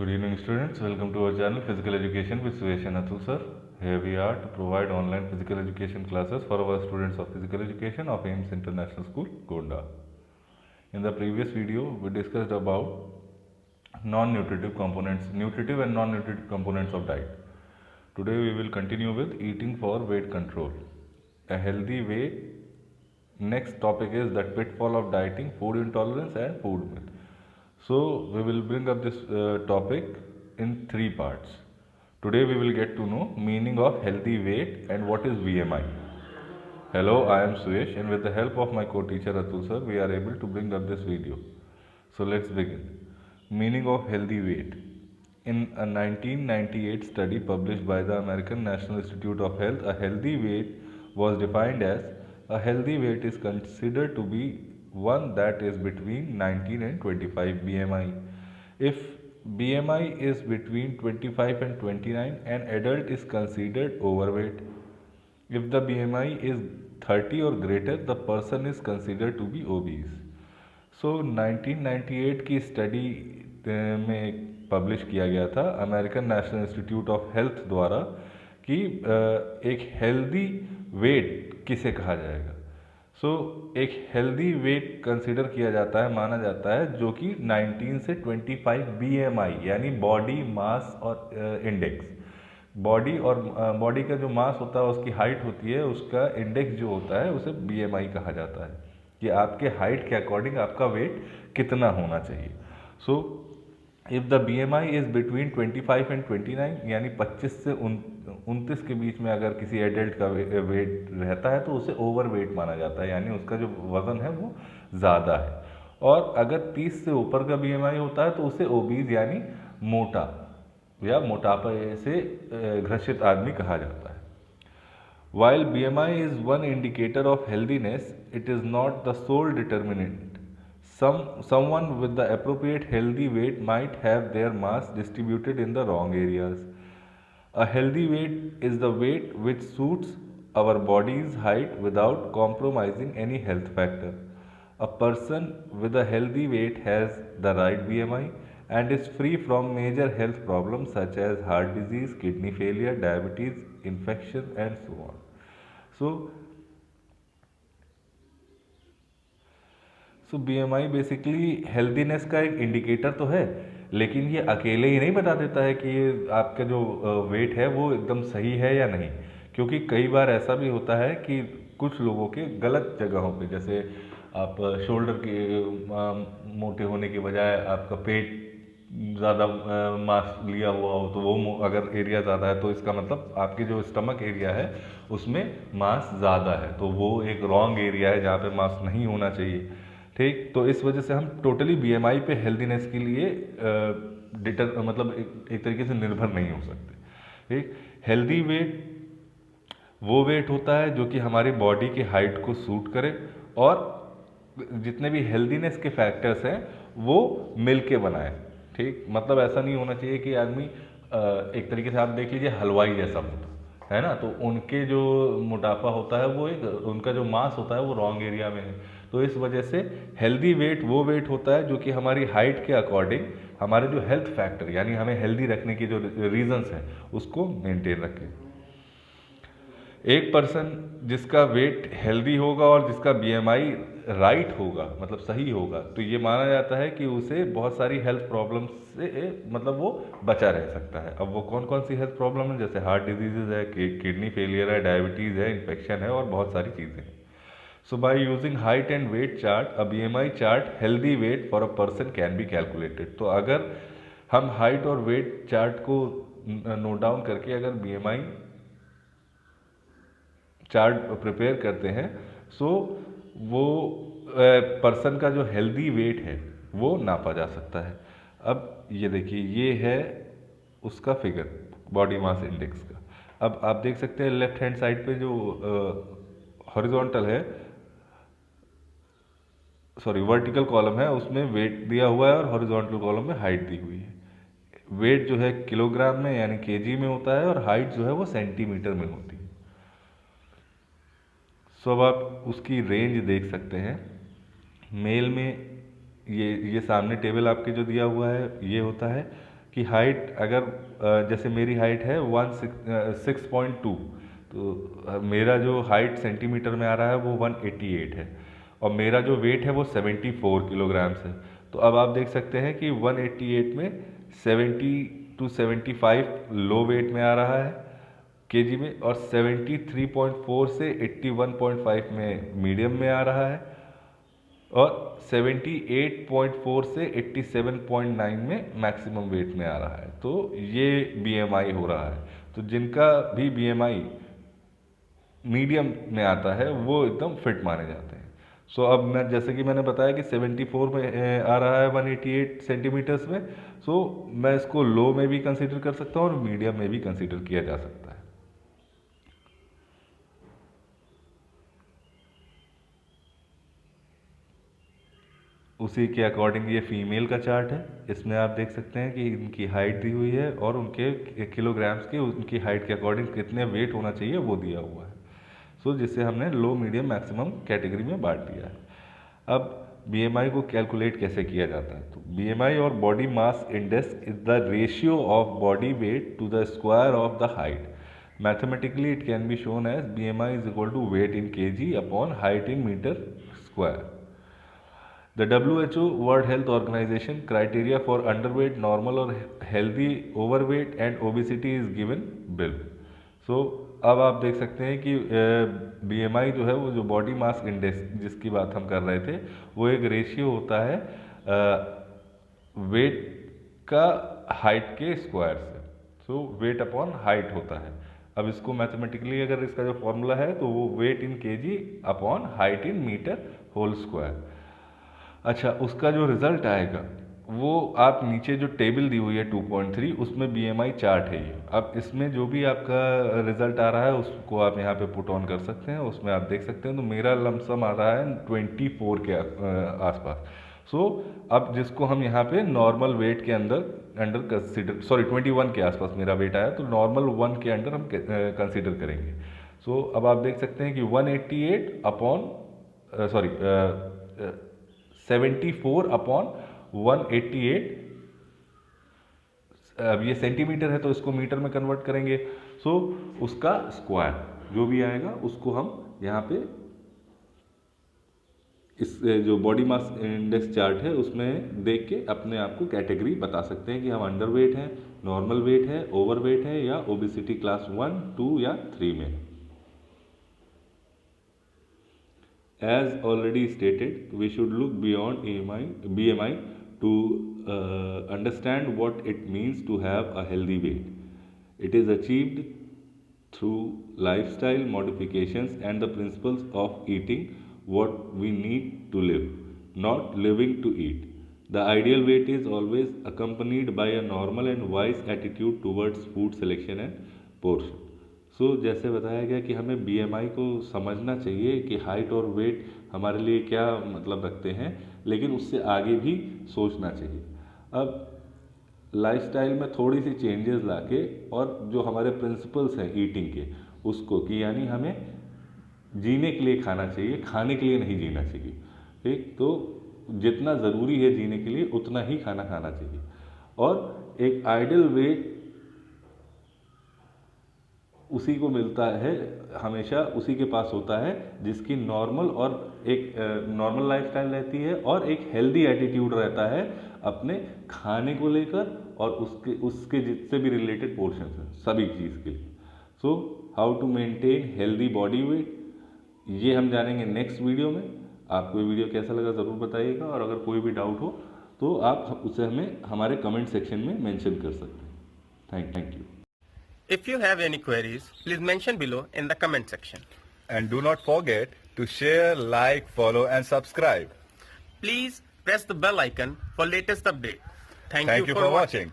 Good evening students, welcome to our channel Physical Education with Suyesh and Atul sir. Here we are to provide online physical education classes for our students of physical education of AIMS International School, Gonda. In the previous video, we discussed about non-nutritive components, nutritive and non-nutritive components of diet. Today we will continue with eating for weight control. A healthy weight. Next topic is the pitfall of dieting, food intolerance and food myth. So we will bring up this topic in three parts. Today we will get to know meaning of healthy weight and what is BMI. Hello, I am Suyesh and with the help of my co-teacher Atul sir, we are able to bring up this video. So let's begin. Meaning of healthy weight. In a 1998 study published by the American National Institute of Health, a healthy weight was defined as a healthy weight is considered to be one that is between 19 and 25 BMI. If BMI is between 25 and 29, an adult is considered overweight. If the BMI is 30 or greater, the person is considered to be obese. So 1998 की study में publish किया गया था American national institute of health द्वारा कि एक healthy weight किसे कहा जाएगा. एक हेल्दी वेट कंसिडर किया जाता है, माना जाता है, जो कि 19 से 25 BMI यानी बॉडी मास और इंडेक्स. बॉडी का जो मास होता है, उसकी हाइट होती है, उसका इंडेक्स जो होता है उसे BMI कहा जाता है कि आपके हाइट के अकॉर्डिंग आपका वेट कितना होना चाहिए. If the BMI is between 25 and 29 यानी 25 से 29 के बीच में अगर किसी एडल्ट का वेट रहता है तो उसे ओवर वेट माना जाता है, यानी उसका जो वज़न है वो ज़्यादा है. और अगर 30 से ऊपर का BMI होता है तो उसे ओबीज यानी मोटा या मोटापे से ग्रसित आदमी कहा जाता है. While BMI is one indicator of healthiness, it is not the sole determinant. Someone with the appropriate healthy weight might have their mass distributed in the wrong areas. A healthy weight is the weight which suits our body's height without compromising any health factor. A person with a healthy weight has the right BMI and is free from major health problems such as heart disease, kidney failure, diabetes, infection and so on. So BMI basically healthiness का एक indicator तो है, लेकिन ये अकेले ही नहीं बता देता है कि ये आपका जो वेट है वो एकदम सही है या नहीं. क्योंकि कई बार ऐसा भी होता है कि कुछ लोगों के गलत जगहों पे, जैसे आप शोल्डर के मोटे होने के बजाय आपका पेट ज़्यादा मास लिया हुआ हो, तो वो अगर एरिया ज़्यादा है तो इसका मतलब आपके जो स्टमक एरिया है उसमें मास ज़्यादा है, तो वो एक रॉन्ग एरिया है जहाँ पे मास नहीं होना चाहिए. ठीक, तो इस वजह से हम टोटली BMI पे हेल्दीनेस के लिए मतलब एक तरीके से निर्भर नहीं हो सकते. ठीक, हेल्दी वेट वो वेट होता है जो कि हमारी बॉडी के हाइट को सूट करे और जितने भी हेल्दीनेस के फैक्टर्स हैं वो मिल के बनाए. ठीक, मतलब ऐसा नहीं होना चाहिए कि आदमी एक तरीके से आप देख लीजिए हलवाई जैसा होता है ना, तो उनके जो मोटापा होता है वो उनका जो मास होता है वो रॉन्ग एरिया में है. तो इस वजह से हेल्दी वेट वो वेट होता है जो कि हमारी हाइट के अकॉर्डिंग हमारे जो हेल्थ फैक्टर यानी हमें हेल्दी रखने की जो रीजंस हैं उसको मेंटेन रखें. एक पर्सन जिसका वेट हेल्दी होगा और जिसका BMI राइट होगा, मतलब सही होगा, तो ये माना जाता है कि उसे बहुत सारी हेल्थ प्रॉब्लम्स से मतलब वो बचा रह सकता है. अब वो कौन कौन सी हेल्थ प्रॉब्लम है, जैसे हार्ट डिजीजेज है, किडनी फेलियर है, डायबिटीज़ है, इन्फेक्शन है और बहुत सारी चीज़ें हैं. So by using height and weight chart, a BMI chart, healthy weight for a person can be calculated. तो अगर हम हाइट और वेट चार्ट को नोट डाउन करके अगर BMI चार्ट प्रिपेयर करते हैं, सो वो पर्सन का जो हेल्दी वेट है वो नापा जा सकता है. अब ये देखिए, ये है उसका फिगर बॉडी मास इंडेक्स का. अब आप देख सकते हैं लेफ्ट हैंड साइड पे जो हॉरिजॉन्टल है, सॉरी वर्टिकल कॉलम है, उसमें वेट दिया हुआ है और हॉरिजॉन्टल कॉलम में हाइट दी हुई है. वेट जो है किलोग्राम में यानी केजी में होता है और हाइट जो है वो सेंटीमीटर में होती है. अब आप उसकी रेंज देख सकते हैं. मेल में ये सामने टेबल आपके जो दिया हुआ है ये होता है कि हाइट अगर जैसे मेरी हाइट है 6.2, तो मेरा जो हाइट सेंटीमीटर में आ रहा है वो 188 है, और मेरा जो वेट है वो 74 किलोग्राम्स है। तो अब आप देख सकते हैं कि 188 में 70 to 75 लो वेट में आ रहा है केजी में, और 73.4 से 81.5 में मीडियम में आ रहा है, और 78.4 से 87.9 में मैक्सिमम वेट में आ रहा है। तो ये बीएमआई हो रहा है। तो जिनका भी बीएमआई मीडियम में आता है वो एकदम फिट माने जाते हैं। सो अब मैं, जैसे कि मैंने बताया कि 74 में आ रहा है 188 सेंटीमीटर्स में, सो मैं इसको लो में भी कंसीडर कर सकता हूँ और मीडियम में भी कंसीडर किया जा सकता है। उसी के अकॉर्डिंग ये फीमेल का चार्ट है। इसमें आप देख सकते हैं कि इनकी हाइट दी हुई है और उनके किलोग्राम्स के, उनकी हाइट के अकॉर्डिंग कितने वेट होना चाहिए वो दिया हुआ है। सो जिससे हमने लो मीडियम मैक्सिमम कैटेगरी में बांट दिया है। अब बीएमआई को कैलकुलेट कैसे किया जाता है? तो बीएमआई और body mass index is the ratio of body weight to the square of the height. Mathematically it can be shown as BMI is equal to weight in KG upon height in metre square. The WHO World Health Organization criteria for underweight, normal or healthy, overweight and obesity is given below. So अब आप देख सकते हैं कि BMI जो है वो जो बॉडी मास इंडेक्स जिसकी बात हम कर रहे थे वो एक रेशियो होता है वेट का हाइट के स्क्वायर से। सो वेट अपॉन हाइट होता है। अब इसको मैथमेटिकली अगर इसका जो फॉर्मूला है तो वो weight in KG upon height in metre whole square. अच्छा, उसका जो रिजल्ट आएगा वो आप नीचे जो टेबल दी हुई है 2.3 उसमें बीएमआई चार्ट है ये। अब इसमें जो भी आपका रिजल्ट आ रहा है उसको आप यहाँ पे पुट ऑन कर सकते हैं, उसमें आप देख सकते हैं। तो मेरा लमसम आ रहा है 24 के आसपास। सो अब जिसको हम यहाँ पे नॉर्मल वेट के अंडर कंसीडर, सॉरी 21 के आसपास मेरा वेट आया, तो नॉर्मल 1 के अंडर हम कंसीडर करेंगे। सो अब आप देख सकते हैं कि 188 अपॉन 74 अपॉन 188, अब ये सेंटीमीटर है तो इसको मीटर में कन्वर्ट करेंगे। सो उसका स्क्वायर जो भी आएगा उसको हम यहाँ पे इस जो बॉडी मास इंडेक्स चार्ट है उसमें देख के अपने आप को कैटेगरी बता सकते हैं कि हम अंडर वेट हैं, नॉर्मल वेट है, ओवर वेट है, या ओबेसिटी क्लास 1, 2 या 3 में। As already stated, we should look beyond BMI to understand what it means to have a healthy weight. It is achieved through lifestyle modifications and the principles of eating what we need to live, not living to eat. The ideal weight is always accompanied by a normal and wise attitude towards food selection and portion. सो जैसे बताया गया कि हमें BMI को समझना चाहिए कि height और वेट हमारे लिए क्या मतलब रखते हैं, लेकिन उससे आगे भी सोचना चाहिए। अब लाइफस्टाइल में थोड़ी सी चेंजेस लाके और जो हमारे प्रिंसिपल्स हैं ईटिंग के उसको, कि यानी हमें जीने के लिए खाना चाहिए, खाने के लिए नहीं जीना चाहिए। ठीक, तो जितना ज़रूरी है जीने के लिए उतना ही खाना खाना चाहिए। और एक आइडियल वेट उसी को मिलता है, हमेशा उसी के पास होता है जिसकी नॉर्मल और एक नॉर्मल लाइफस्टाइल रहती है और एक हेल्दी एटीट्यूड रहता है अपने खाने को लेकर और उसके जितने भी रिलेटेड पोर्शन हैं सभी चीज़ के लिए। So how to maintain healthy body weight, ये हम जानेंगे नेक्स्ट वीडियो में। आपको ये वीडियो कैसा लगा ज़रूर बताइएगा, और अगर कोई भी डाउट हो तो आप उसे हमें हमारे कमेंट सेक्शन में मेंशन कर सकते हैं। Thank you. If you have any queries, please mention below in the comment section. And do not forget to share, like, follow and subscribe. Please press the bell icon for latest update. Thank Thank you for watching.